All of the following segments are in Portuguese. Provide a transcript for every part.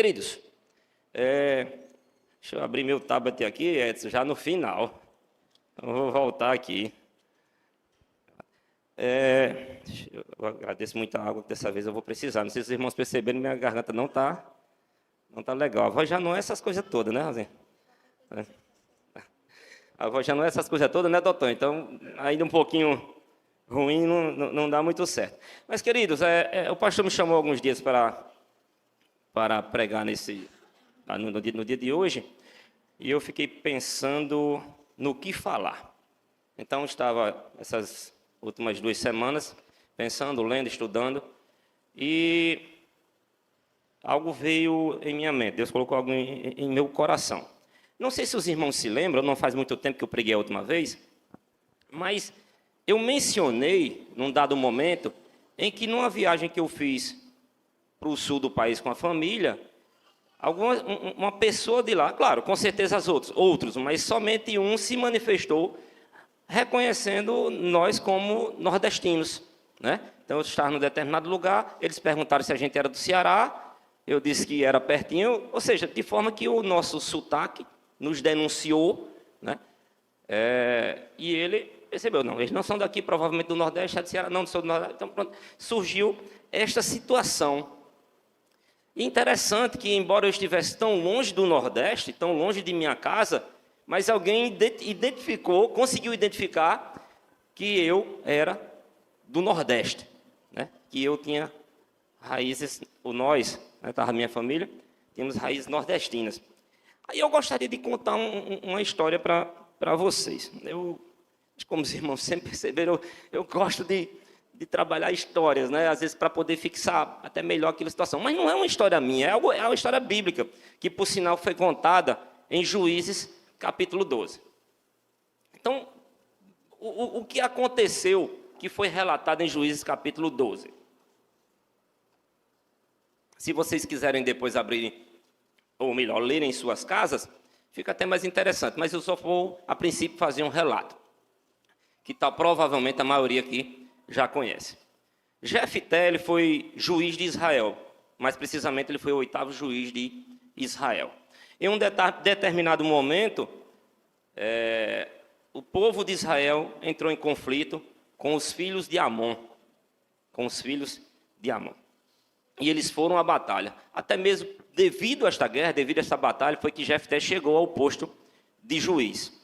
Queridos, deixa eu abrir meu tablet aqui, Edson, já no final. Eu vou voltar aqui. Eu agradeço muito a água que dessa vez eu vou precisar. Não sei se os irmãos perceberam, minha garganta não tá legal. A voz já não é essas coisas todas, né, Rosinha? A voz já não é essas coisas todas, né, doutor? Então, ainda um pouquinho ruim, não dá muito certo. Mas, queridos, o pastor me chamou alguns dias para pregar no dia de hoje, e eu fiquei pensando no que falar. Então, estava essas últimas 2 semanas pensando, lendo, estudando, e algo veio em minha mente. Deus colocou algo em meu coração. Não sei se os irmãos se lembram, não faz muito tempo que eu preguei a última vez, mas eu mencionei, num dado momento, em que numa viagem que eu fiz para o sul do país com a família, uma pessoa de lá, claro, com certeza outros, mas somente um se manifestou reconhecendo nós como nordestinos, né? Então, eu estava num determinado lugar, eles perguntaram se a gente era do Ceará, eu disse que era pertinho, ou seja, de forma que o nosso sotaque nos denunciou, né? E ele percebeu, não, eles não são daqui, provavelmente do Nordeste, é do Ceará, não sou do Nordeste, então pronto, surgiu esta situação. E interessante que, embora eu estivesse tão longe do Nordeste, tão longe de minha casa, mas alguém conseguiu identificar que eu era do Nordeste, né? Que eu tinha raízes, nós, né, estava a minha família, tínhamos raízes nordestinas. Aí eu gostaria de contar uma história para vocês. Como os irmãos sempre perceberam, eu gosto de trabalhar histórias, né? Às vezes para poder fixar até melhor aquela situação. Mas não é uma história minha, é uma história bíblica, que por sinal foi contada em Juízes, capítulo 12. Então, o que aconteceu que foi relatado em Juízes, capítulo 12? Se vocês quiserem depois abrirem, ou melhor, lerem em suas casas, fica até mais interessante. Mas eu só vou, a princípio, fazer um relato, que provavelmente a maioria aqui já conhece. Jefté, ele foi juiz de Israel, mais precisamente ele foi o 8º juiz de Israel. Em um determinado momento, o povo de Israel entrou em conflito com os filhos de Amon. E eles foram à batalha. Até mesmo devido a esta guerra, devido a esta batalha, foi que Jefté chegou ao posto de juiz.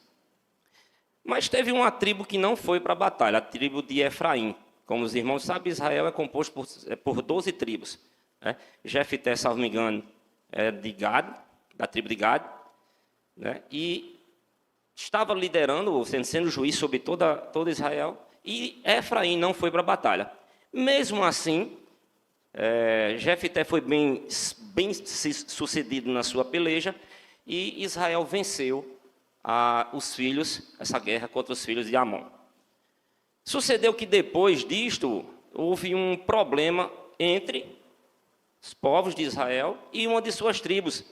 Mas teve uma tribo que não foi para a batalha, a tribo de Efraim. Como os irmãos sabem, Israel é composto por 12 tribos. Né? Jefté, salvo me engano, é de Gad, da tribo de Gad, né? E estava liderando, sendo juiz sobre todo Israel, e Efraim não foi para a batalha. Mesmo assim, Jefté foi bem sucedido na sua peleja, e Israel venceu essa guerra contra os filhos de Amon. Sucedeu que depois disto, houve um problema entre os povos de Israel e uma de suas tribos,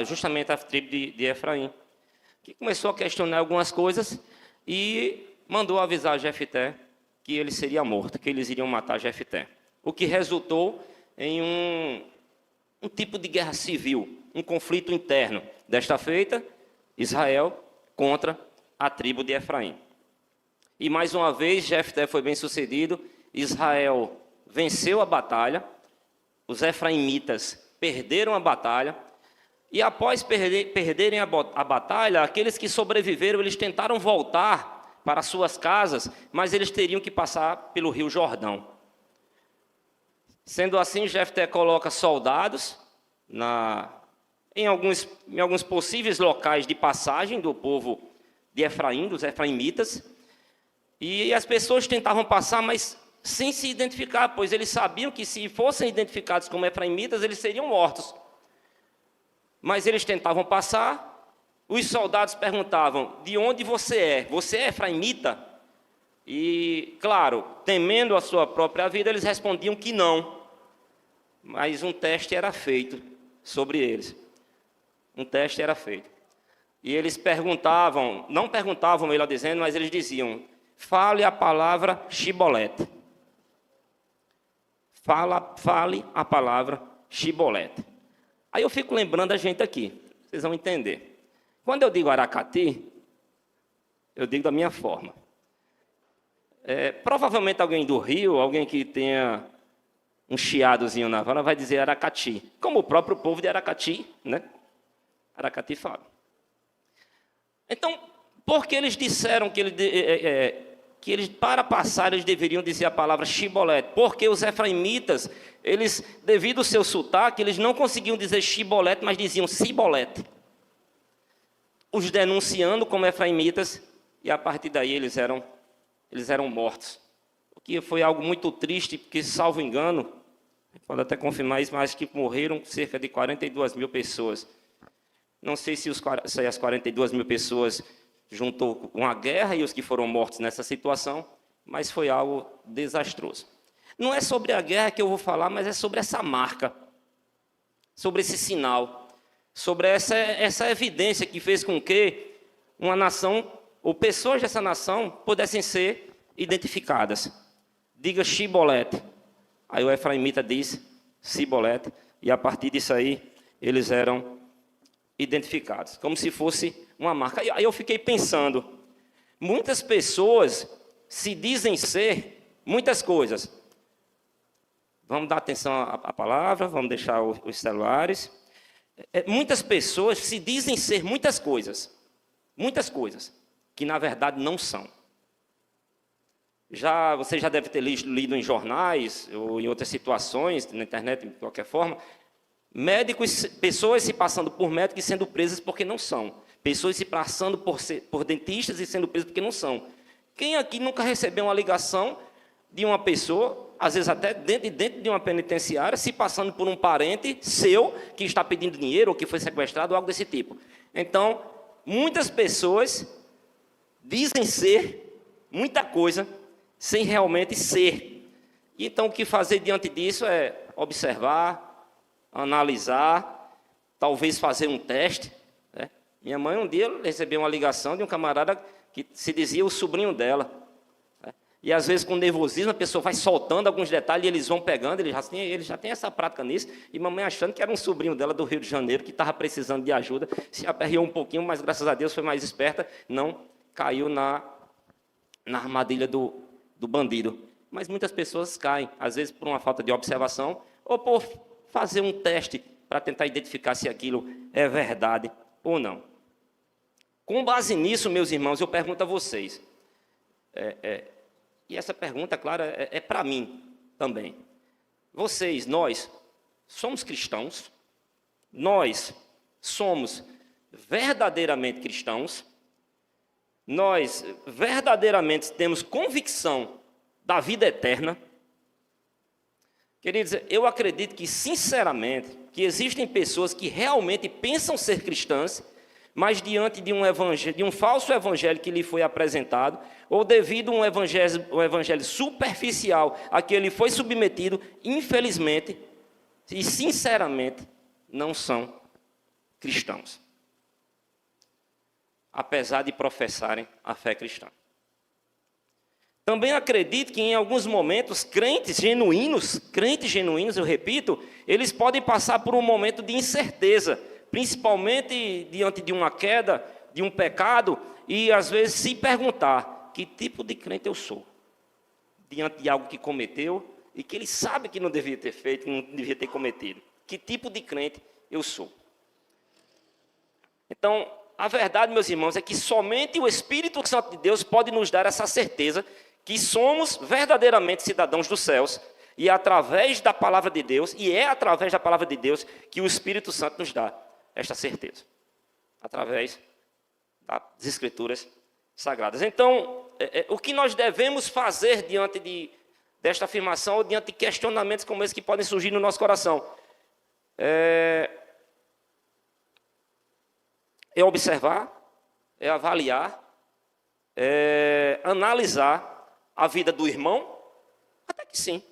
justamente a tribo de Efraim, que começou a questionar algumas coisas e mandou avisar Jefté que ele seria morto, que eles iriam matar Jefté. O que resultou em um tipo de guerra civil, um conflito interno. Desta feita, Israel contra a tribo de Efraim. E mais uma vez, Jefté foi bem sucedido, Israel venceu a batalha, os efraimitas perderam a batalha, e após perderem a batalha, aqueles que sobreviveram, eles tentaram voltar para suas casas, mas eles teriam que passar pelo rio Jordão. Sendo assim, Jefté coloca soldados em alguns possíveis locais de passagem do povo de Efraim, dos efraimitas, e as pessoas tentavam passar, mas sem se identificar, pois eles sabiam que se fossem identificados como efraimitas, eles seriam mortos. Mas eles tentavam passar, os soldados perguntavam, de onde você é? Você é efraimita? E, claro, temendo a sua própria vida, eles respondiam que não. Mas um teste era feito sobre eles. Um teste era feito. E eles não perguntavam, melhor dizendo, mas eles diziam, fale a palavra Shibolete. Fale a palavra Shibolete. Aí eu fico lembrando a gente aqui, vocês vão entender. Quando eu digo Aracati, eu digo da minha forma. Provavelmente alguém do Rio, alguém que tenha um chiadozinho na vara, vai dizer Aracati, como o próprio povo de Aracati, né? Aracati fala. Então, por que eles disseram que eles, para passar, eles deveriam dizer a palavra Shibolete? Porque os efraimitas, eles, devido ao seu sotaque, eles não conseguiam dizer Shibolete, mas diziam Sibolete. Os denunciando como efraimitas, e a partir daí eles eram mortos. O que foi algo muito triste, porque, salvo engano, pode até confirmar isso, mas que morreram cerca de 42 mil pessoas. Não sei se as 42 mil pessoas juntou com a guerra e os que foram mortos nessa situação, mas foi algo desastroso. Não é sobre a guerra que eu vou falar, mas é sobre essa marca, sobre esse sinal, sobre essa evidência que fez com que uma nação, ou pessoas dessa nação, pudessem ser identificadas. Diga Shibolete. Aí o efraimita diz Sibolete, e a partir disso aí, eles eram identificados, como se fosse uma marca. Aí eu fiquei pensando, muitas pessoas se dizem ser muitas coisas. Vamos dar atenção à palavra, vamos deixar os celulares. Muitas pessoas se dizem ser muitas coisas, que na verdade não são. Você já deve ter lido em jornais ou em outras situações, na internet, de qualquer forma, pessoas se passando por médicos e sendo presas porque não são. Pessoas se passando por dentistas e sendo presas porque não são. Quem aqui nunca recebeu uma ligação de uma pessoa, às vezes até dentro de uma penitenciária, se passando por um parente seu que está pedindo dinheiro ou que foi sequestrado ou algo desse tipo? Então, muitas pessoas dizem ser muita coisa sem realmente ser. Então, o que fazer diante disso é observar, analisar, talvez fazer um teste. Né? Minha mãe um dia recebeu uma ligação de um camarada que se dizia o sobrinho dela. Né? E às vezes com nervosismo a pessoa vai soltando alguns detalhes e eles vão pegando, ele já tem essa prática nisso, e mamãe achando que era um sobrinho dela do Rio de Janeiro, que estava precisando de ajuda, se aperreou um pouquinho, mas graças a Deus foi mais esperta, não caiu na armadilha do bandido. Mas muitas pessoas caem, às vezes por uma falta de observação, ou por fazer um teste para tentar identificar se aquilo é verdade ou não. Com base nisso, meus irmãos, eu pergunto a vocês, e essa pergunta, claro, é para mim também. Nós, somos cristãos? Nós somos verdadeiramente cristãos? Nós verdadeiramente temos convicção da vida eterna? Queridos, eu acredito que, sinceramente, que existem pessoas que realmente pensam ser cristãs, mas diante de um falso evangelho que lhe foi apresentado, ou devido a um evangelho superficial a que ele foi submetido, infelizmente e sinceramente, não são cristãos, apesar de professarem a fé cristã. Também acredito que em alguns momentos crentes genuínos, eu repito, eles podem passar por um momento de incerteza, principalmente diante de uma queda, de um pecado, e às vezes se perguntar, que tipo de crente eu sou? Diante de algo que cometeu e que ele sabe que não devia ter feito, que não devia ter cometido. Que tipo de crente eu sou? Então, a verdade, meus irmãos, é que somente o Espírito Santo de Deus pode nos dar essa certeza que somos verdadeiramente cidadãos dos céus, e é através da palavra de Deus, que o Espírito Santo nos dá esta certeza, através das Escrituras Sagradas. Então, o que nós devemos fazer diante desta afirmação, ou diante de questionamentos como esse que podem surgir no nosso coração? É observar, é avaliar, é analisar a vida do irmão? Até que sim.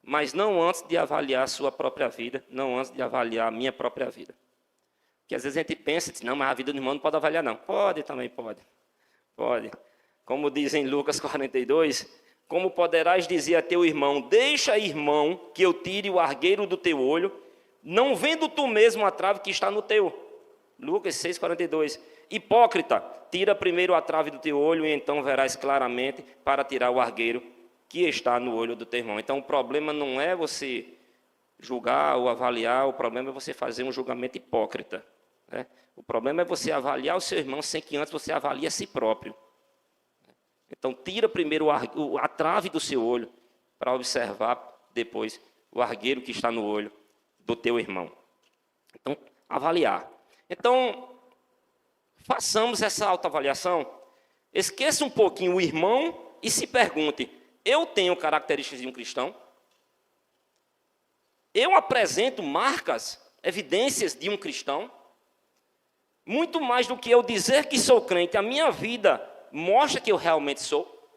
Mas não antes de avaliar a sua própria vida, não antes de avaliar a minha própria vida. Porque às vezes a gente pensa, não, mas a vida do irmão não pode avaliar, não. Pode também, pode. Pode. Como diz em Lucas 42, como poderás dizer a teu irmão, deixa, irmão, que eu tire o argueiro do teu olho, não vendo tu mesmo a trave que está no teu. Lucas 6,42. Hipócrita, tira primeiro a trave do teu olho e então verás claramente para tirar o argueiro que está no olho do teu irmão. Então o problema não é você julgar ou avaliar, o problema é você fazer um julgamento hipócrita, né? O problema é você avaliar o seu irmão sem que antes você avalie a si próprio. Então tira primeiro a trave do seu olho para observar depois o argueiro que está no olho do teu irmão. Então, avaliar. Então, façamos essa autoavaliação. Esqueça um pouquinho o irmão e se pergunte: eu tenho características de um cristão? Eu apresento marcas, evidências de um cristão? Muito mais do que eu dizer que sou crente, a minha vida mostra que eu realmente sou?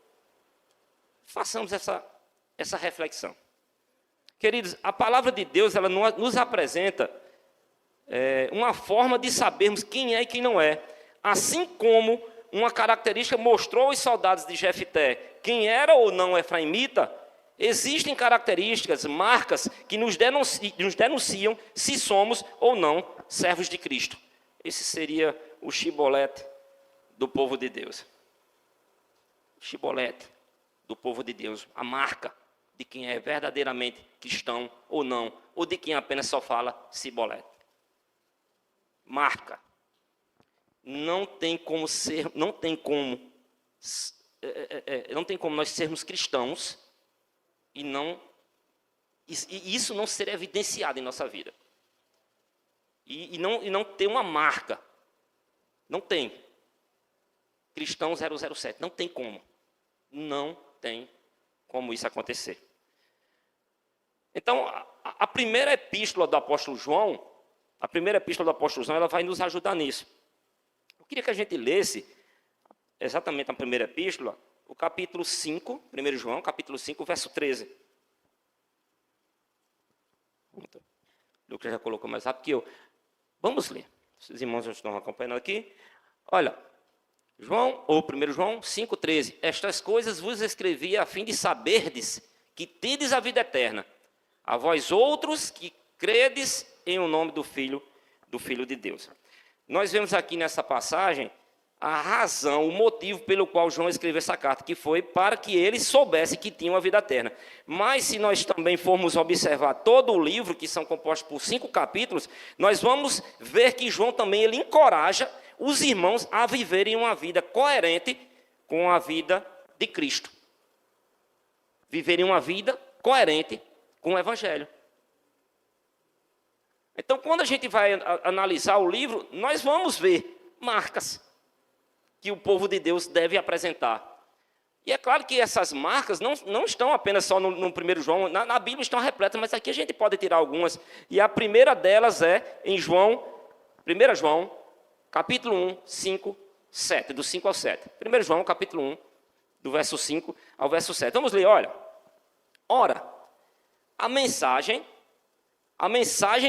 Façamos essa reflexão. Queridos, a palavra de Deus, ela nos apresenta uma forma de sabermos quem é e quem não é. Assim como uma característica mostrou aos soldados de Jefté quem era ou não efraimita, existem características, marcas que nos denunciam se somos ou não servos de Cristo. Esse seria o chibolete do povo de Deus. O chibolete do povo de Deus, a marca de quem é verdadeiramente cristão ou não, ou de quem apenas só fala cibolete. Marca. Não tem como nós sermos cristãos e isso não ser evidenciado em nossa vida. E não ter uma marca. Não tem. Cristão 007. Não tem como. Não tem como isso acontecer. Então, a primeira epístola do apóstolo João, ela vai nos ajudar nisso. Eu queria que a gente lesse exatamente a primeira epístola, o capítulo 5, 1 João, capítulo 5, verso 13. O Lucas já colocou mais rápido que eu. Vamos ler. Os irmãos já estão acompanhando aqui. Olha, 1 João 5,13. Estas coisas vos escrevi a fim de saberdes que tendes a vida eterna, a vós outros que credes em o nome do Filho de Deus. Nós vemos aqui nessa passagem a razão, o motivo pelo qual João escreveu essa carta, que foi para que eles soubessem que tinham a vida eterna. Mas se nós também formos observar todo o livro, que são compostos por 5 capítulos, nós vamos ver que João também ele encoraja os irmãos a viverem uma vida coerente com a vida de Cristo. Viverem uma vida coerente com o Evangelho. Então, quando a gente vai analisar o livro, nós vamos ver marcas que o povo de Deus deve apresentar. E é claro que essas marcas não estão apenas só no 1 João, na Bíblia estão repletas, mas aqui a gente pode tirar algumas. E a primeira delas é em 1 João, capítulo 1, 5, 7, do 5 ao 7. 1 João, capítulo 1, do verso 5 ao verso 7. Vamos ler, olha. Ora, a mensagem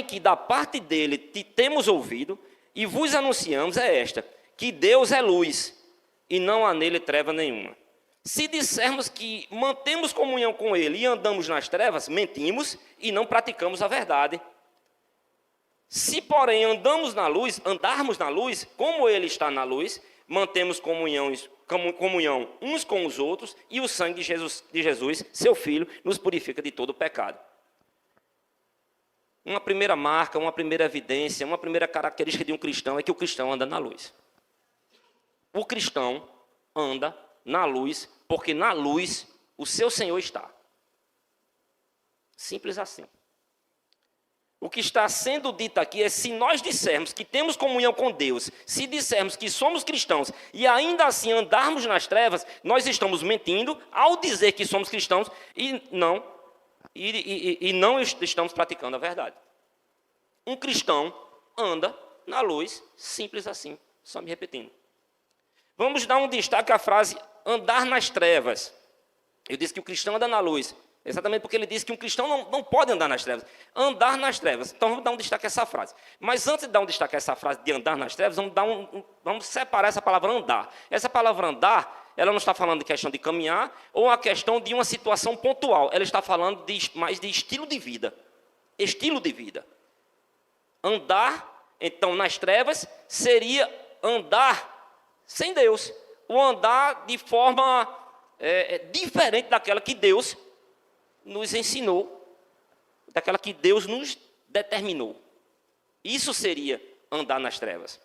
que da parte dele te temos ouvido e vos anunciamos é esta: que Deus é luz e não há nele treva nenhuma. Se dissermos que mantemos comunhão com ele e andamos nas trevas, mentimos e não praticamos a verdade. Se, porém, andarmos na luz, como ele está na luz, mantemos comunhão uns com os outros, e o sangue de Jesus, seu Filho, nos purifica de todo o pecado. Uma primeira marca, uma primeira evidência, uma primeira característica de um cristão é que o cristão anda na luz. O cristão anda na luz, porque na luz o seu Senhor está. Simples assim. O que está sendo dito aqui é: se nós dissermos que temos comunhão com Deus, se dissermos que somos cristãos e ainda assim andarmos nas trevas, nós estamos mentindo ao dizer que somos cristãos e não estamos praticando a verdade. Um cristão anda na luz, simples assim, só me repetindo. Vamos dar um destaque à frase andar nas trevas. Eu disse que o cristão anda na luz, exatamente porque ele disse que um cristão não pode andar nas trevas. Andar nas trevas. Então vamos dar um destaque a essa frase. Mas antes de dar um destaque a essa frase de andar nas trevas, vamos separar essa palavra andar. Essa palavra andar, ela não está falando de questão de caminhar ou a questão de uma situação pontual. Ela está falando mais de estilo de vida. Estilo de vida. Andar, então, nas trevas, seria andar sem Deus. O andar de forma diferente daquela que Deus nos ensinou, daquela que Deus nos determinou. Isso seria andar nas trevas.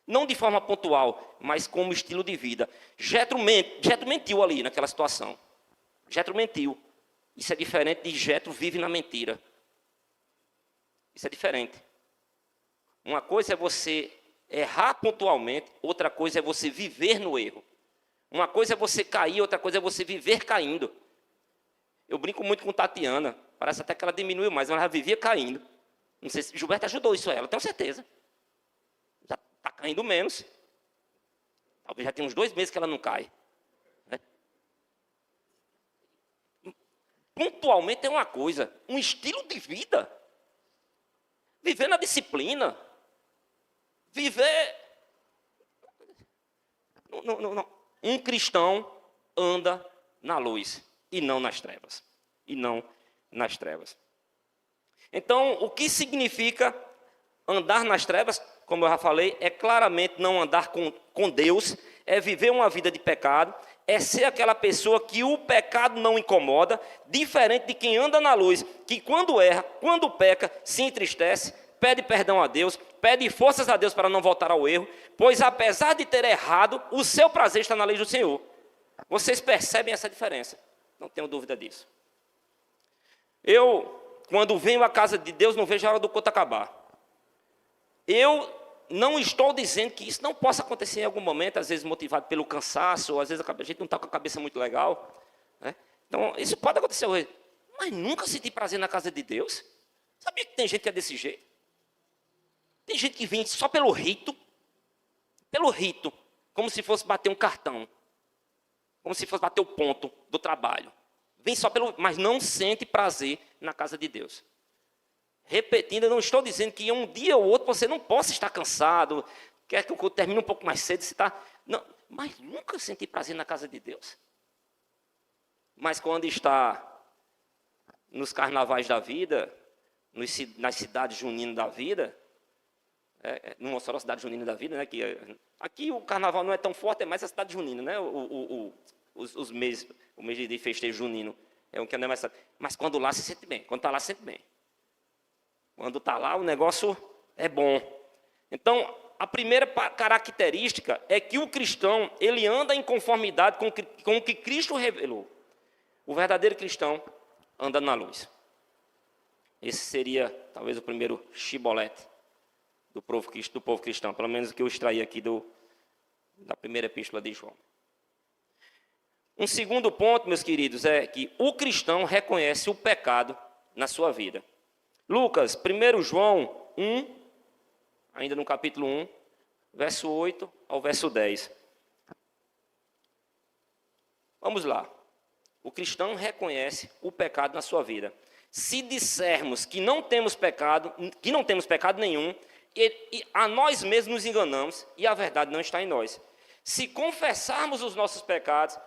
Não de forma pontual, mas como estilo de vida. Jetro mentiu ali naquela situação. Jetro mentiu. Isso é diferente de Jetro vive na mentira. Isso é diferente. Uma coisa é você errar pontualmente, outra coisa é você viver no erro. Uma coisa é você cair, outra coisa é você viver caindo. Eu brinco muito com Tatiana, parece até que ela diminuiu mais, mas ela vivia caindo. Não sei se Gilberto ajudou isso a ela, tenho certeza. Já está caindo menos. Talvez já tenha uns 2 meses que ela não cai. Né? Pontualmente é uma coisa, um estilo de vida. Viver na disciplina. Viver... Não. Um cristão anda na luz e não nas trevas. E não nas trevas. Então, o que significa andar nas trevas, como eu já falei, é claramente não andar com Deus, é viver uma vida de pecado, é ser aquela pessoa que o pecado não incomoda, diferente de quem anda na luz, que quando erra, quando peca, se entristece, pede perdão a Deus, pede forças a Deus para não voltar ao erro, pois apesar de ter errado, o seu prazer está na lei do Senhor. Vocês percebem essa diferença? Não tenho dúvida disso. Eu, quando venho à casa de Deus, não vejo a hora do culto acabar. Eu não estou dizendo que isso não possa acontecer em algum momento, às vezes motivado pelo cansaço, ou às vezes a gente não está com a cabeça muito legal. Né? Então, isso pode acontecer hoje. Mas nunca senti prazer na casa de Deus. Sabia que tem gente que é desse jeito? Tem gente que vem só pelo rito, como se fosse bater um cartão, como se fosse bater o ponto do trabalho. Vem só mas não sente prazer na casa de Deus. Repetindo, eu não estou dizendo que um dia ou outro você não possa estar cansado, quer que o culto termine um pouco mais cedo, não, mas nunca senti prazer na casa de Deus. Mas quando está nos carnavais da vida, nas cidades juninas da vida, numa só cidade junina da vida, né? Que aqui o carnaval não é tão forte, é mais a cidade junina, né? O mês de festejo junino é um que não é mais. Mas quando lá se sente bem, quando está lá se sente bem. Quando está lá o negócio é bom. Então a primeira característica é que o cristão ele anda em conformidade com o que Cristo revelou. O verdadeiro cristão anda na luz. Esse seria talvez o primeiro chibolete do povo cristão, pelo menos o que eu extraí aqui da primeira epístola de João. Um segundo ponto, meus queridos, é que o cristão reconhece o pecado na sua vida. Lucas, 1 João 1, ainda no capítulo 1, verso 8 ao verso 10. Vamos lá. O cristão reconhece o pecado na sua vida. Se dissermos que não temos pecado nenhum, e a nós mesmos nos enganamos e a verdade não está em nós. Se confessarmos os nossos pecados,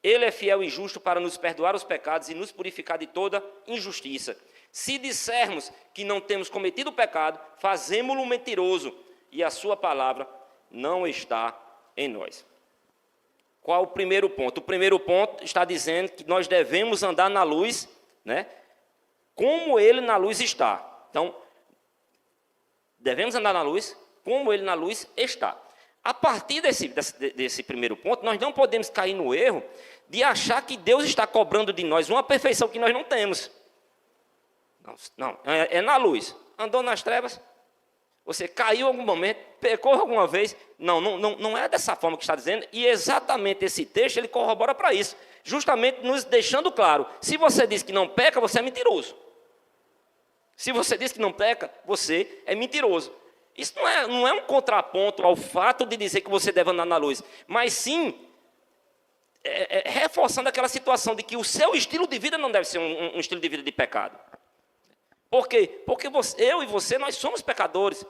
Ele é fiel e justo para nos perdoar os pecados e nos purificar de toda injustiça. Se dissermos que não temos cometido pecado, fazemo-lo mentiroso e a sua palavra não está em nós. Qual o primeiro ponto? O primeiro ponto está dizendo que nós devemos andar na luz, né? Como Ele na luz está. Então, devemos andar na luz como Ele na luz está. A partir desse primeiro ponto, nós não podemos cair no erro de achar que Deus está cobrando de nós uma perfeição que nós não temos. Não, é na luz. Andou nas trevas, você caiu em algum momento, pecou alguma vez. Não é dessa forma que está dizendo. E exatamente esse texto, ele corrobora para isso. Justamente nos deixando claro, se você diz que não peca, você é mentiroso. Se você diz que não peca, você é mentiroso. Isso não é um contraponto ao fato de dizer que você deve andar na luz, mas sim reforçando aquela situação de que o seu estilo de vida não deve ser um estilo de vida de pecado. Por quê? Porque eu e você, nós somos pecadores.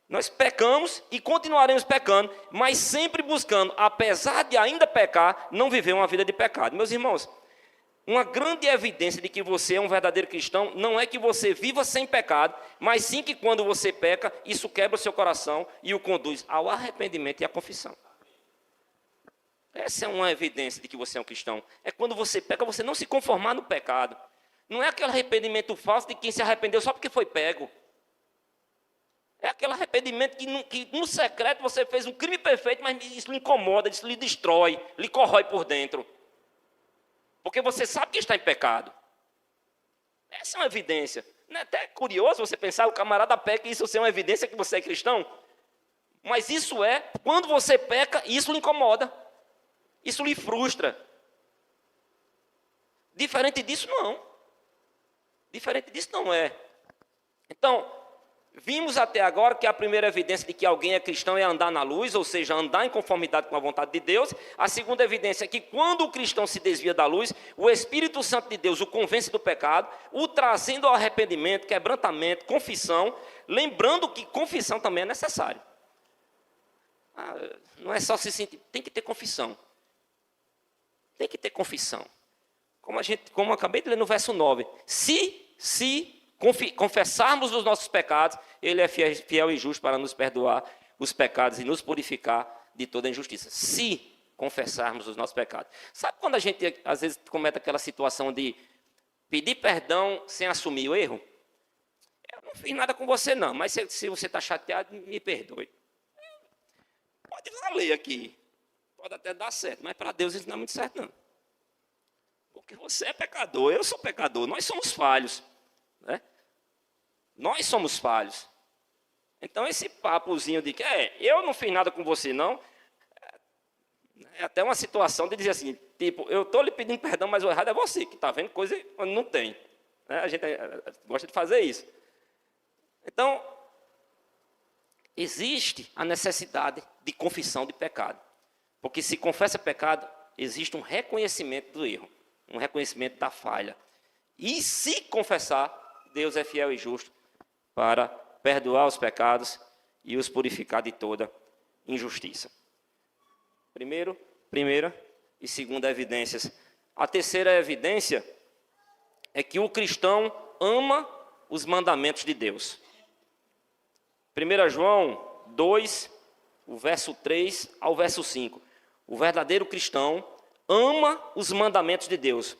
Nós pecamos e continuaremos pecando, mas sempre buscando, apesar de ainda pecar, não viver uma vida de pecado. Meus irmãos, Uma grande evidência de que você é um verdadeiro cristão não é que você viva sem pecado, mas sim que quando você peca, isso quebra o seu coração e o conduz ao arrependimento e à confissão. Essa é uma evidência de que você é um cristão. É quando você peca, você não se conformar no pecado. Não é aquele arrependimento falso de quem se arrependeu só porque foi pego. É aquele arrependimento que no secreto você fez um crime perfeito, mas isso lhe incomoda, isso lhe destrói, lhe corrói por dentro. Porque você sabe que está em pecado. Essa é uma evidência. Não é até curioso você pensar, o camarada peca e isso ser uma evidência que você é cristão? Mas isso é, quando você peca, isso lhe incomoda. Isso lhe frustra. Diferente disso, não. Diferente disso, não é. Então, vimos até agora que a primeira evidência de que alguém é cristão é andar na luz, ou seja, andar em conformidade com a vontade de Deus. A segunda evidência é que quando o cristão se desvia da luz, o Espírito Santo de Deus o convence do pecado, o trazendo ao arrependimento, quebrantamento, confissão, lembrando que confissão também é necessário. Não é só se sentir, tem que ter confissão. Tem que ter confissão. Como eu acabei de ler no verso 9. Se confessarmos os nossos pecados, Ele é fiel e justo para nos perdoar os pecados e nos purificar de toda injustiça. Se confessarmos os nossos pecados. Sabe quando a gente, às vezes, comete aquela situação de pedir perdão sem assumir o erro? Eu não fiz nada com você, não, mas se você está chateado, me perdoe. Pode valer aqui. Pode até dar certo, mas para Deus isso não é muito certo, não. Porque você é pecador, eu sou pecador, nós somos falhos. Né? Nós somos falhos. Então esse papozinho de que eu não fiz nada com você não, é até uma situação de dizer assim, tipo, eu estou lhe pedindo perdão, mas o errado é você, que está vendo coisa quando não tem. Né? A gente gosta de fazer isso. Então, existe a necessidade de confissão de pecado. Porque se confessa pecado, existe um reconhecimento do erro, um reconhecimento da falha. E se confessar, Deus é fiel e justo para perdoar os pecados e os purificar de toda injustiça. Primeira e segunda evidências. A terceira evidência é que o cristão ama os mandamentos de Deus. 1 João 2, o verso 3 ao verso 5. O verdadeiro cristão ama os mandamentos de Deus.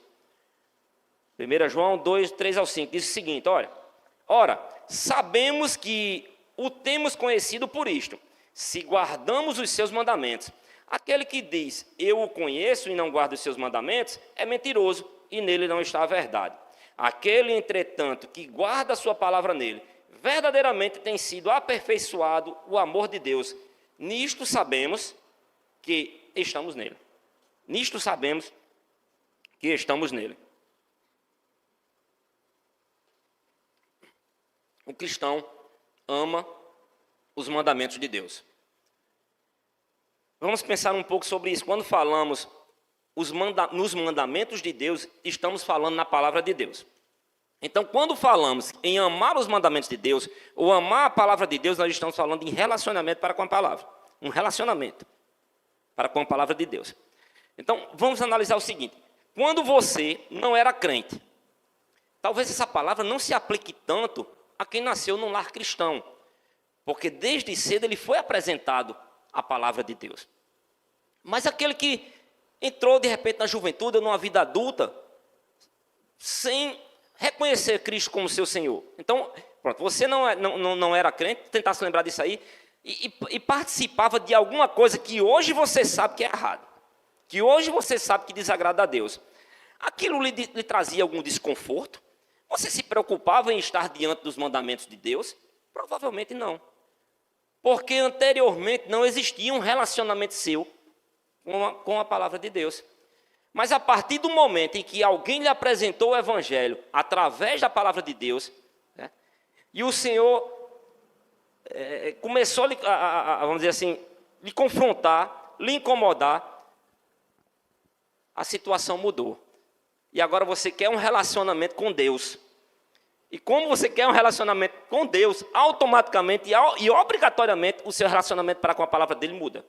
1 João 2, 3 ao 5, diz o seguinte, Ora, sabemos que o temos conhecido por isto, se guardamos os seus mandamentos. Aquele que diz, eu o conheço e não guarda os seus mandamentos, é mentiroso e nele não está a verdade. Aquele, entretanto, que guarda a sua palavra nele, verdadeiramente tem sido aperfeiçoado o amor de Deus. Nisto sabemos que estamos nele. Nisto sabemos que estamos nele. O cristão ama os mandamentos de Deus. Vamos pensar um pouco sobre isso. Quando falamos nos mandamentos de Deus, estamos falando na palavra de Deus. Então, quando falamos em amar os mandamentos de Deus, ou amar a palavra de Deus, nós estamos falando em relacionamento para com a palavra. Um relacionamento para com a palavra de Deus. Então, vamos analisar o seguinte. Quando você não era crente, talvez essa palavra não se aplique tanto a quem nasceu num lar cristão, porque desde cedo ele foi apresentado a palavra de Deus. Mas aquele que entrou de repente na juventude ou numa vida adulta, sem reconhecer Cristo como seu Senhor. Então, pronto, você não era crente, tentar se lembrar disso aí, e participava de alguma coisa que hoje você sabe que é errado, que hoje você sabe que desagrada a Deus. Aquilo lhe trazia algum desconforto? Você se preocupava em estar diante dos mandamentos de Deus? Provavelmente não. Porque anteriormente não existia um relacionamento seu com a palavra de Deus. Mas a partir do momento em que alguém lhe apresentou o Evangelho através da palavra de Deus, né, e o Senhor começou vamos dizer assim, lhe confrontar, lhe incomodar, a situação mudou. E agora você quer um relacionamento com Deus. E como você quer um relacionamento com Deus, automaticamente e obrigatoriamente o seu relacionamento com a palavra dele muda.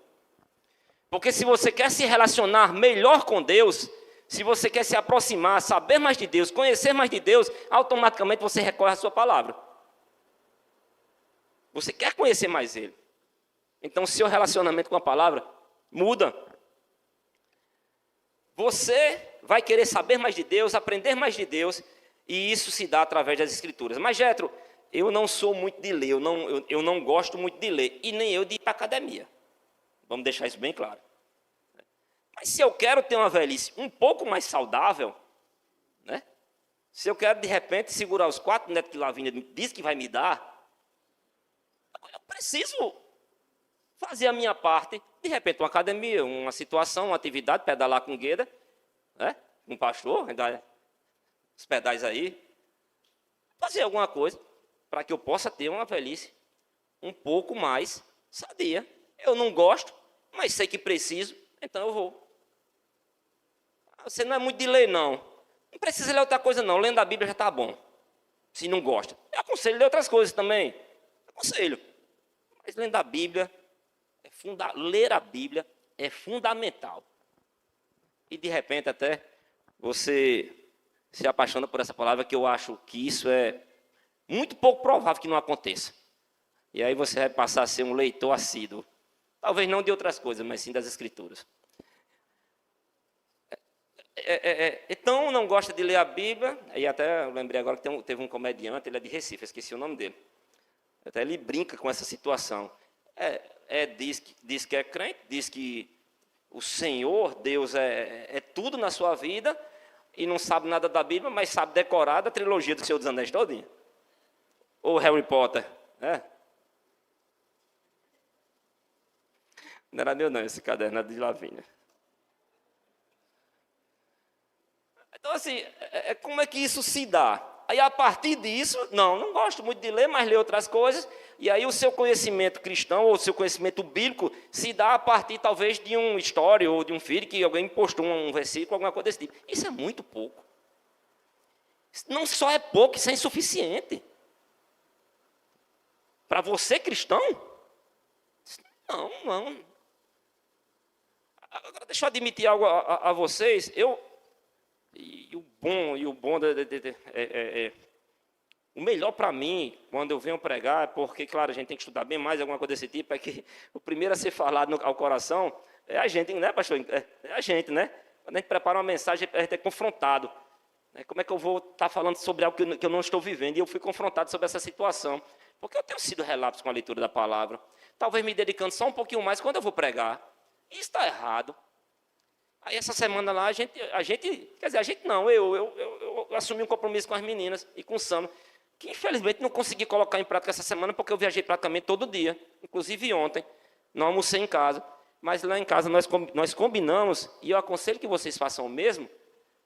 Porque se você quer se relacionar melhor com Deus, se você quer se aproximar, saber mais de Deus, conhecer mais de Deus, automaticamente você recorre à sua palavra. Você quer conhecer mais Ele. Então, seu relacionamento com a palavra muda. Você vai querer saber mais de Deus, aprender mais de Deus, e isso se dá através das Escrituras. Mas, Jetro, eu não sou muito de ler, eu não gosto muito de ler, e nem eu de ir para a academia. Vamos deixar isso bem claro. Mas se eu quero ter uma velhice um pouco mais saudável, né? Se eu quero, de repente, segurar os 4 netos que Lavínia diz que vai me dar, eu preciso fazer a minha parte. De repente, uma academia, uma situação, uma atividade, pedalar com Gueda, né? Um pastor, os pedais aí. Fazer alguma coisa para que eu possa ter uma velhice um pouco mais sadia. Eu não gosto, mas sei que preciso, então eu vou. Você não é muito de ler, não. Não precisa ler outra coisa, não. Lendo a Bíblia já está bom. Se não gosta. Eu aconselho a ler outras coisas também. Aconselho. Mas lendo a Bíblia, ler a Bíblia é fundamental. E de repente até você se apaixona por essa palavra, que eu acho que isso é muito pouco provável que não aconteça. E aí você vai passar a ser um leitor assíduo. Talvez não de outras coisas, mas sim das Escrituras. Então, não gosta de ler a Bíblia, e até eu lembrei agora que teve um comediante, ele é de Recife, eu esqueci o nome dele. Até ele brinca com essa situação. Diz que é crente, diz que o Senhor, Deus, é tudo na sua vida, e não sabe nada da Bíblia, mas sabe decorar da trilogia do Senhor dos Anéis todinha. Ou Harry Potter. Não era meu não, esse caderno era de Lavínia. Então, assim, como é que isso se dá? Aí, a partir disso, não gosto muito de ler, mas ler outras coisas, e aí o seu conhecimento cristão, ou o seu conhecimento bíblico, se dá a partir, talvez, de uma história, ou de um filho, que alguém postou um versículo, alguma coisa desse tipo. Isso é muito pouco. Não só é pouco, isso é insuficiente. Para você, cristão? Não. Agora, deixa eu admitir algo a vocês. O melhor para mim, quando eu venho pregar, porque, claro, a gente tem que estudar bem mais, alguma coisa desse tipo, é que o primeiro a ser falado ao coração é a gente, né, pastor? É a gente, né? Quando a gente prepara uma mensagem, a gente é confrontado. Como é que eu vou estar falando sobre algo que eu não estou vivendo? E eu fui confrontado sobre essa situação. Porque eu tenho sido relapso com a leitura da palavra. Talvez me dedicando só um pouquinho mais quando eu vou pregar. Isso está errado. Aí essa semana lá, eu assumi um compromisso com as meninas e com o Sam, que infelizmente não consegui colocar em prática essa semana, porque eu viajei praticamente todo dia, inclusive ontem, não almocei em casa, mas lá em casa nós combinamos, e eu aconselho que vocês façam o mesmo,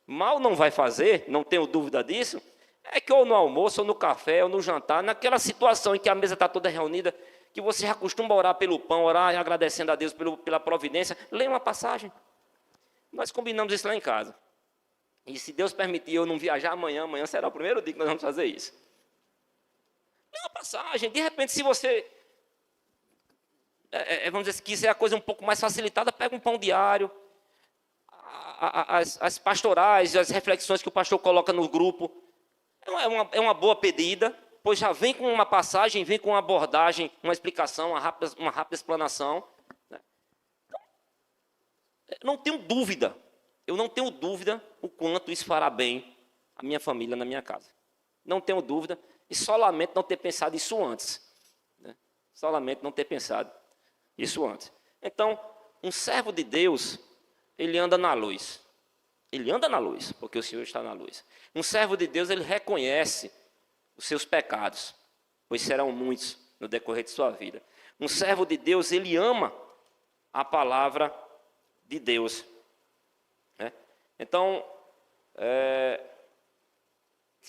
mal não vai fazer, não tenho dúvida disso, é que ou no almoço, ou no café, ou no jantar, naquela situação em que a mesa está toda reunida, que você já costuma orar pelo pão, orar agradecendo a Deus pela providência, leia uma passagem. Nós combinamos isso lá em casa. E se Deus permitir eu não viajar amanhã será o primeiro dia que nós vamos fazer isso. Lê uma passagem. De repente, se você, vamos dizer, se quiser a coisa um pouco mais facilitada, pega um pão diário. As pastorais, as reflexões que o pastor coloca no grupo. É uma boa pedida, pois já vem com uma passagem, vem com uma abordagem, uma explicação, uma rápida explanação. Eu não tenho dúvida o quanto isso fará bem à minha família na minha casa. Não tenho dúvida, e só lamento não ter pensado isso antes. Só lamento não ter pensado isso antes. Então, um servo de Deus, ele anda na luz. Ele anda na luz, porque o Senhor está na luz. Um servo de Deus, ele reconhece os seus pecados, pois serão muitos no decorrer de sua vida. Um servo de Deus, ele ama a palavra de Deus. Então,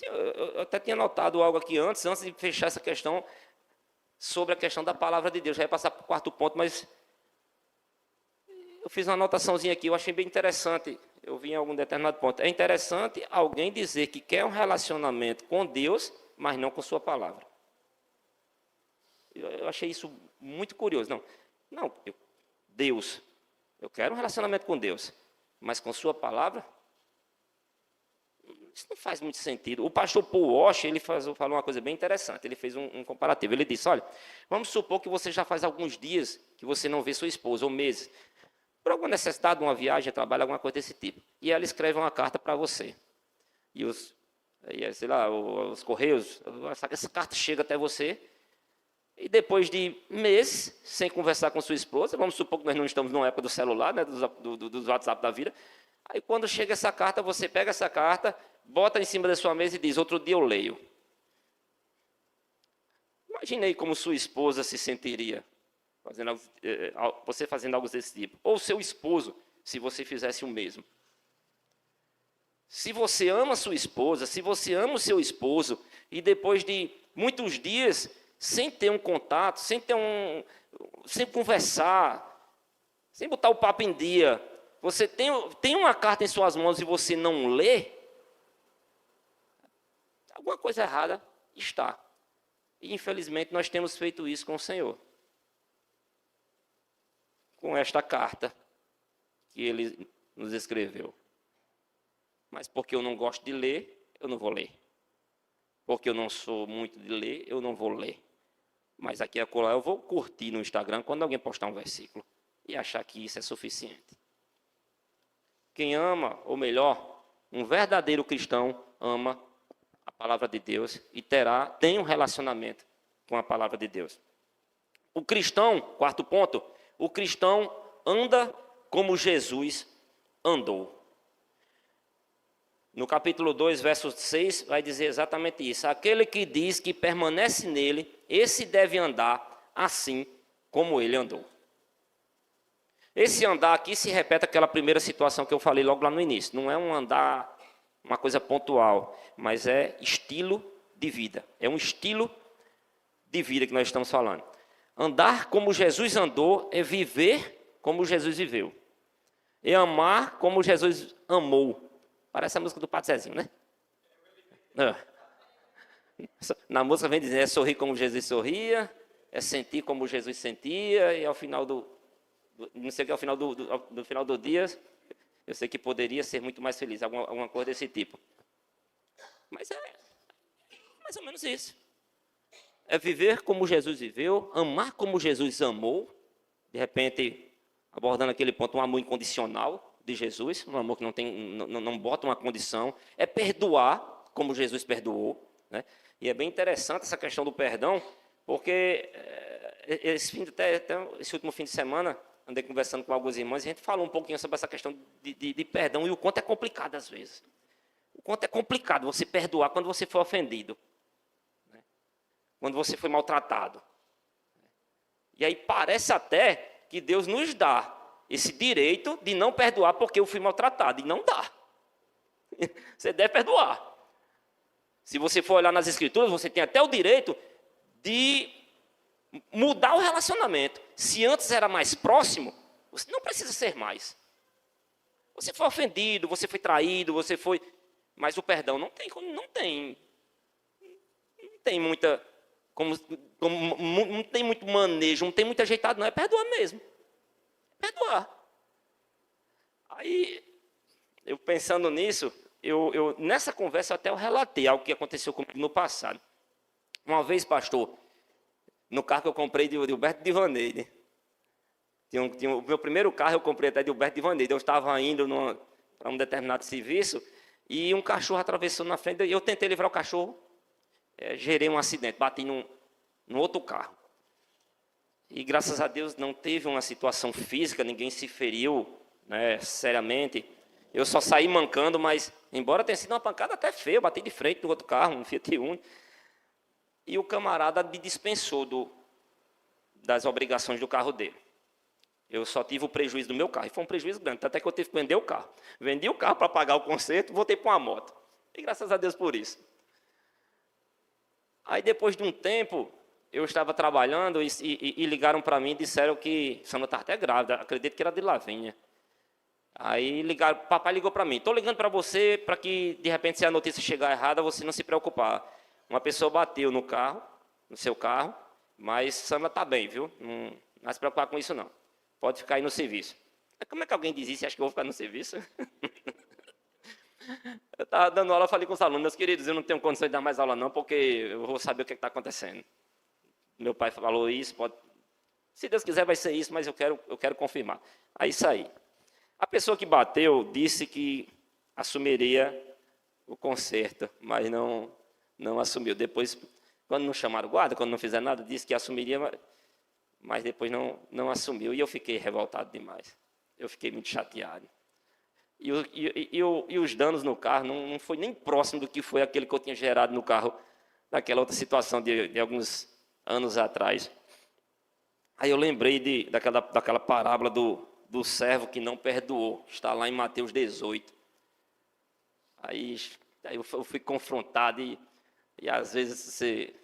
eu até tinha notado algo aqui antes de fechar essa questão, sobre a questão da palavra de Deus. Já ia passar para o quarto ponto, mas eu fiz uma anotaçãozinha aqui, eu achei bem interessante. Eu vi em algum determinado ponto. É interessante alguém dizer que quer um relacionamento com Deus, mas não com sua palavra. Eu achei isso muito curioso. Deus. Eu quero um relacionamento com Deus, mas com sua palavra, isso não faz muito sentido. O pastor Paul Washer, ele falou uma coisa bem interessante. Ele fez um comparativo. Ele disse, olha, vamos supor que você já faz alguns dias que você não vê sua esposa, ou meses. Por alguma necessidade, uma viagem, trabalho, alguma coisa desse tipo. E ela escreve uma carta para você. E sei lá, os correios, essa carta chega até você. E depois de meses, sem conversar com sua esposa, vamos supor que nós não estamos numa época do celular, né, dos WhatsApp da vida. Aí quando chega essa carta, você pega essa carta, bota em cima da sua mesa e diz, outro dia eu leio. Imagine aí como sua esposa se sentiria, você fazendo algo desse tipo. Ou seu esposo, se você fizesse o mesmo. Se você ama sua esposa, se você ama o seu esposo, e depois de muitos dias, sem ter um contato, sem conversar, sem botar o papo em dia, você tem uma carta em suas mãos e você não lê, alguma coisa errada está. E, infelizmente, nós temos feito isso com o Senhor. Com esta carta que Ele nos escreveu. Mas porque eu não gosto de ler, eu não vou ler. Porque eu não sou muito de ler, eu não vou ler. Mas aqui e acolá eu vou curtir no Instagram quando alguém postar um versículo. E achar que isso é suficiente. Quem ama, ou melhor, um verdadeiro cristão ama a palavra de Deus e tem um relacionamento com a palavra de Deus. O cristão, quarto ponto, o cristão anda como Jesus andou. No capítulo 2, verso 6, vai dizer exatamente isso. Aquele que diz que permanece nele, esse deve andar assim como ele andou. Esse andar aqui se repete aquela primeira situação que eu falei logo lá no início. Não é um andar, uma coisa pontual, mas é estilo de vida. É um estilo de vida que nós estamos falando. Andar como Jesus andou é viver como Jesus viveu. É amar como Jesus amou. Parece a música do Padre Zezinho, né? Na música vem dizendo, é sorrir como Jesus sorria, é sentir como Jesus sentia, e ao final não sei o que, ao final do final do dia, eu sei que poderia ser muito mais feliz, alguma coisa desse tipo. Mas é mais ou menos isso. É viver como Jesus viveu, amar como Jesus amou, de repente, abordando aquele ponto, um amor incondicional de Jesus, um amor que não bota uma condição, é perdoar como Jesus perdoou, né? E é bem interessante essa questão do perdão, porque esse último fim de semana, andei conversando com alguns irmãos, e a gente falou um pouquinho sobre essa questão de perdão, e o quanto é complicado às vezes. O quanto é complicado você perdoar quando você foi ofendido, né? Quando você foi maltratado. E aí parece até que Deus nos dá esse direito de não perdoar porque eu fui maltratado. E não dá. Você deve perdoar. Se você for olhar nas Escrituras, você tem até o direito de mudar o relacionamento. Se antes era mais próximo, você não precisa ser mais. Você foi ofendido, você foi traído, você foi... Mas o perdão não tem muita... não tem muito manejo, não tem muito ajeitado, não. É perdoar mesmo. Perdoar. Aí, eu pensando nisso, nessa conversa até eu relatei algo que aconteceu comigo no passado. Uma vez, pastor, no carro que eu comprei de Gilberto Divaneide, o meu primeiro carro eu comprei até de Gilberto Divaneide, eu estava indo para um determinado serviço e um cachorro atravessou na frente, eu tentei livrar o cachorro, gerei um acidente, bati num outro carro. E graças a Deus não teve uma situação física, ninguém se feriu, né, seriamente. Eu só saí mancando, mas embora tenha sido uma pancada até feia, eu bati de frente no outro carro, um Fiat Uno. E o camarada me dispensou das obrigações do carro dele. Eu só tive o prejuízo do meu carro, e foi um prejuízo grande, até que eu tive que vender o carro. Vendi o carro para pagar o conserto, voltei para uma moto. E graças a Deus por isso. Aí depois de um tempo... Eu estava trabalhando e ligaram para mim e disseram que Sandra estava até grávida, acredito que era de Lavínia. Aí papai ligou para mim, estou ligando para você para que, de repente, se a notícia chegar errada, você não se preocupar. Uma pessoa bateu no seu carro, mas Sandra está bem, viu? Não vai se preocupar com isso, não. Pode ficar aí no serviço. Como é que alguém diz isso e acha que eu vou ficar no serviço? Eu estava dando aula, falei com os alunos, meus queridos, eu não tenho condição de dar mais aula não, porque eu vou saber o que está acontecendo. Meu pai falou isso, pode... Se Deus quiser vai ser isso, mas eu quero confirmar. Aí saí. A pessoa que bateu disse que assumiria o conserto, mas não assumiu. Depois, quando não chamaram guarda, quando não fizeram nada, disse que assumiria, mas depois não assumiu. E eu fiquei revoltado demais. Eu fiquei muito chateado. E os danos no carro não foi nem próximo do que foi aquele que eu tinha gerado no carro naquela outra situação de alguns anos atrás. Aí eu lembrei daquela parábola do servo que não perdoou. Está lá em Mateus 18. Aí eu fui confrontado e às vezes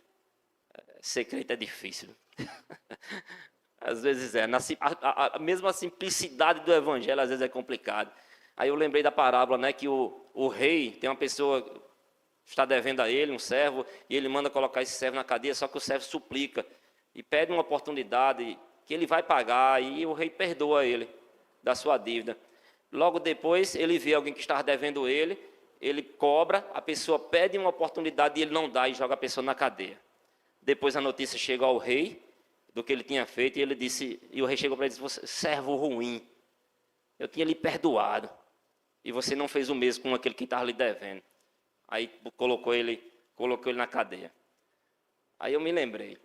ser crente é difícil. Às vezes é. Mesmo a simplicidade do evangelho às vezes é complicado. Aí eu lembrei da parábola, né, que o rei tem uma pessoa que está devendo a ele, um servo, e ele manda colocar esse servo na cadeia, só que o servo suplica e pede uma oportunidade que ele vai pagar, e o rei perdoa ele da sua dívida. Logo depois, ele vê alguém que estava devendo ele cobra, a pessoa pede uma oportunidade e ele não dá e joga a pessoa na cadeia. Depois a notícia chega ao rei do que ele tinha feito e o rei chegou para ele e disse: "Você, servo ruim, eu tinha lhe perdoado e você não fez o mesmo com aquele que estava lhe devendo." Aí colocou ele na cadeia. Aí eu me lembrei.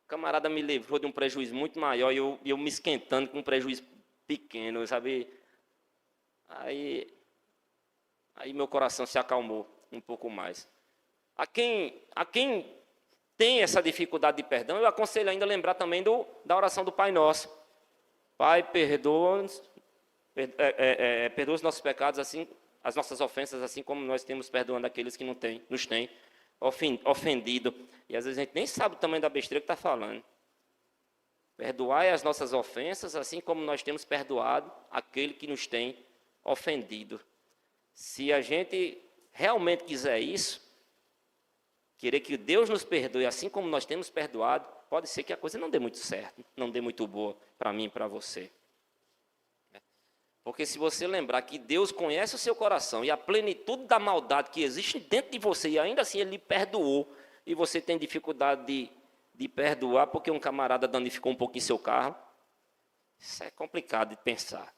O camarada me livrou de um prejuízo muito maior e eu me esquentando com um prejuízo pequeno, sabe? Aí meu coração se acalmou um pouco mais. A quem tem essa dificuldade de perdão, eu aconselho ainda a lembrar também da oração do Pai Nosso. Pai, perdoa-nos os nossos pecados, assim, as nossas ofensas, assim como nós temos perdoando aqueles que nos têm ofendido. E às vezes a gente nem sabe o tamanho da besteira que está falando. Perdoai as nossas ofensas, assim como nós temos perdoado aquele que nos tem ofendido. Se a gente realmente quiser isso, querer que Deus nos perdoe assim como nós temos perdoado, pode ser que a coisa não dê muito certo, não dê muito boa para mim e para você. Porque se você lembrar que Deus conhece o seu coração e a plenitude da maldade que existe dentro de você, e ainda assim Ele lhe perdoou, e você tem dificuldade de perdoar porque um camarada danificou um pouquinho seu carro, isso é complicado de pensar.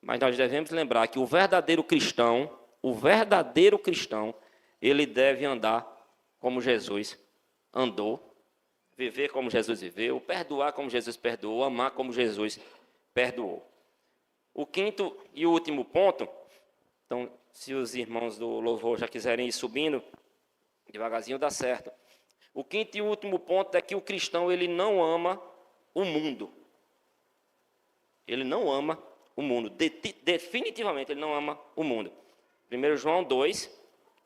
Mas nós devemos lembrar que o verdadeiro cristão, ele deve andar como Jesus andou, viver como Jesus viveu, perdoar como Jesus perdoou, amar como Jesus perdoou. O quinto e último ponto, então, se os irmãos do louvor já quiserem ir subindo, devagarzinho dá certo. O quinto e último ponto é que o cristão, ele não ama o mundo. Ele não ama o mundo. Definitivamente ele não ama o mundo. 1 João 2,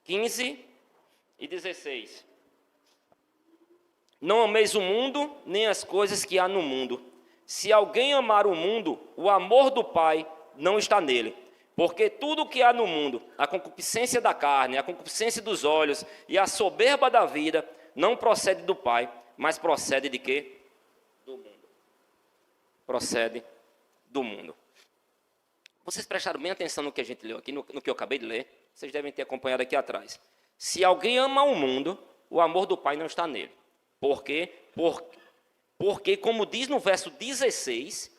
15 e 16. Não ameis o mundo, nem as coisas que há no mundo. Se alguém amar o mundo, o amor do Pai não está nele. Porque tudo o que há no mundo, a concupiscência da carne, a concupiscência dos olhos e a soberba da vida, não procede do Pai, mas procede de quê? Do mundo. Procede do mundo. Vocês prestaram bem atenção no que a gente leu aqui, no que eu acabei de ler? Vocês devem ter acompanhado aqui atrás. Se alguém ama o mundo, o amor do Pai não está nele. Por quê? Porque, como diz no verso 16,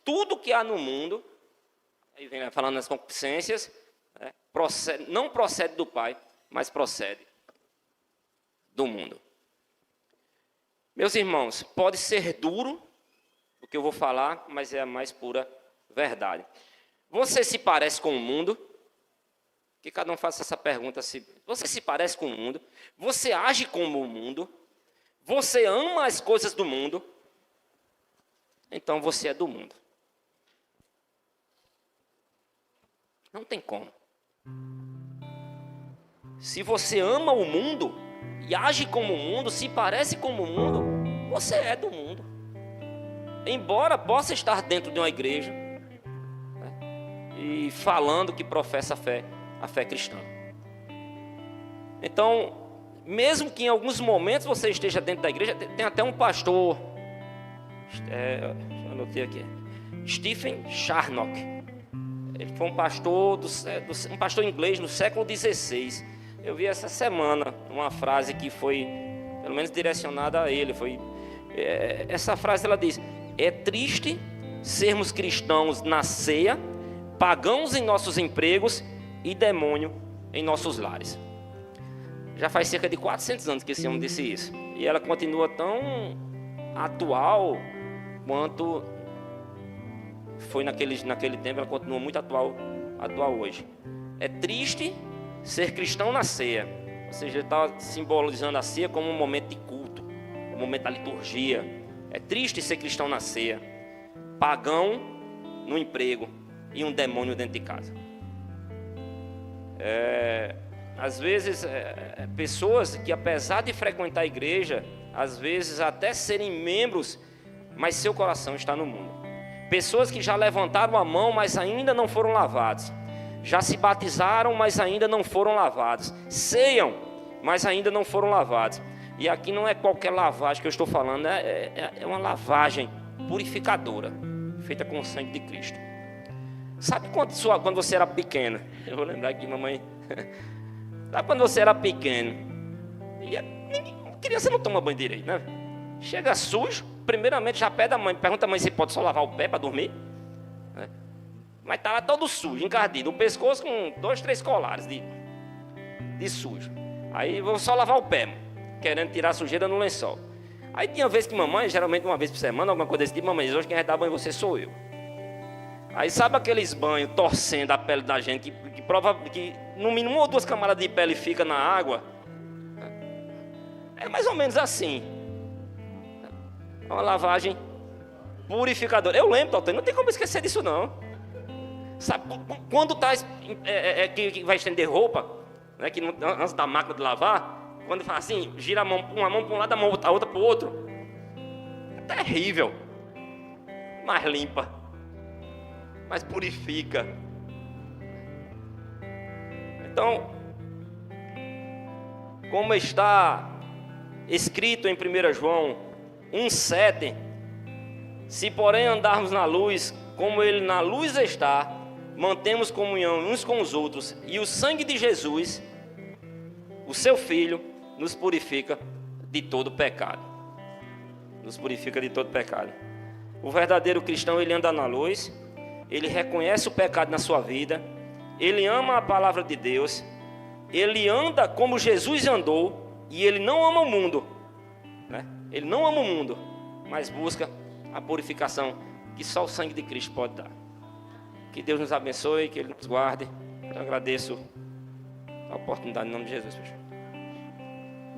tudo que há no mundo, aí vem falando nas concupiscências, não procede do Pai, mas procede do mundo. Meus irmãos, pode ser duro o que eu vou falar, mas é a mais pura verdade. Você se parece com o mundo? Que cada um faça essa pergunta. Você se parece com o mundo? Você age como o mundo? Você ama as coisas do mundo? Então você é do mundo. Não tem como. Se você ama o mundo e age como o mundo, se parece como o mundo, você é do mundo. Embora possa estar dentro de uma igreja, né, e falando que professa a fé cristã. Então, mesmo que em alguns momentos você esteja dentro da igreja, tem até um pastor, eu anotei aqui, Stephen Charnock. Ele foi um pastor, um pastor inglês no século XVI. Eu vi essa semana uma frase que foi, pelo menos, direcionada a ele. Essa frase, ela diz: é triste sermos cristãos na ceia, pagãos em nossos empregos e demônio em nossos lares. Já faz cerca de 400 anos que esse homem disse isso. E ela continua tão atual quanto foi naquele tempo. Ela continua muito atual hoje. É triste ser cristão na ceia. Ou seja, ele está simbolizando a ceia como um momento de culto, um momento da liturgia. É triste ser cristão na ceia, pagão no emprego e um demônio dentro de casa. Às vezes, pessoas que, apesar de frequentar a igreja, às vezes até serem membros, mas seu coração está no mundo. Pessoas que já levantaram a mão, mas ainda não foram lavados. Já se batizaram, mas ainda não foram lavados. Ceiam, mas ainda não foram lavados. E aqui não é qualquer lavagem que eu estou falando, é uma lavagem purificadora, feita com o sangue de Cristo. Sabe quando você era pequeno? Eu vou lembrar aqui, mamãe. Sabe quando você era pequeno? Criança não toma banho direito, né? Chega sujo, primeiramente já pede a mãe, pergunta a mãe se pode só lavar o pé para dormir. Mas tá lá todo sujo, encardido, o pescoço com 2, 3 colares de sujo. Aí vou só lavar o pé, querendo tirar a sujeira no lençol. Aí tinha vez que mamãe, geralmente uma vez por semana, alguma coisa desse tipo, mamãe diz: hoje quem vai dar banho em você sou eu. Aí sabe aqueles banhos torcendo a pele da gente, que prova que no mínimo 1 ou 2 camadas de pele fica na água? É mais ou menos assim. É uma lavagem purificadora. Eu lembro, Totônio, não tem como esquecer disso não. Sabe, quando tá, que vai estender roupa, né, que antes da máquina de lavar, quando faz assim, gira uma mão para um lado, a outra para o outro. É terrível. Mas limpa. Mas purifica. Então, como está escrito em 1 João 1,7: se porém andarmos na luz, como ele na luz está, mantemos comunhão uns com os outros, e o sangue de Jesus, o seu Filho, nos purifica de todo pecado. Nos purifica de todo pecado. O verdadeiro cristão, ele anda na luz, ele reconhece o pecado na sua vida, ele ama a palavra de Deus, ele anda como Jesus andou, e ele não ama o mundo, né? Ele não ama o mundo, mas busca a purificação que só o sangue de Cristo pode dar. Que Deus nos abençoe, que Ele nos guarde. Eu agradeço a oportunidade em nome de Jesus.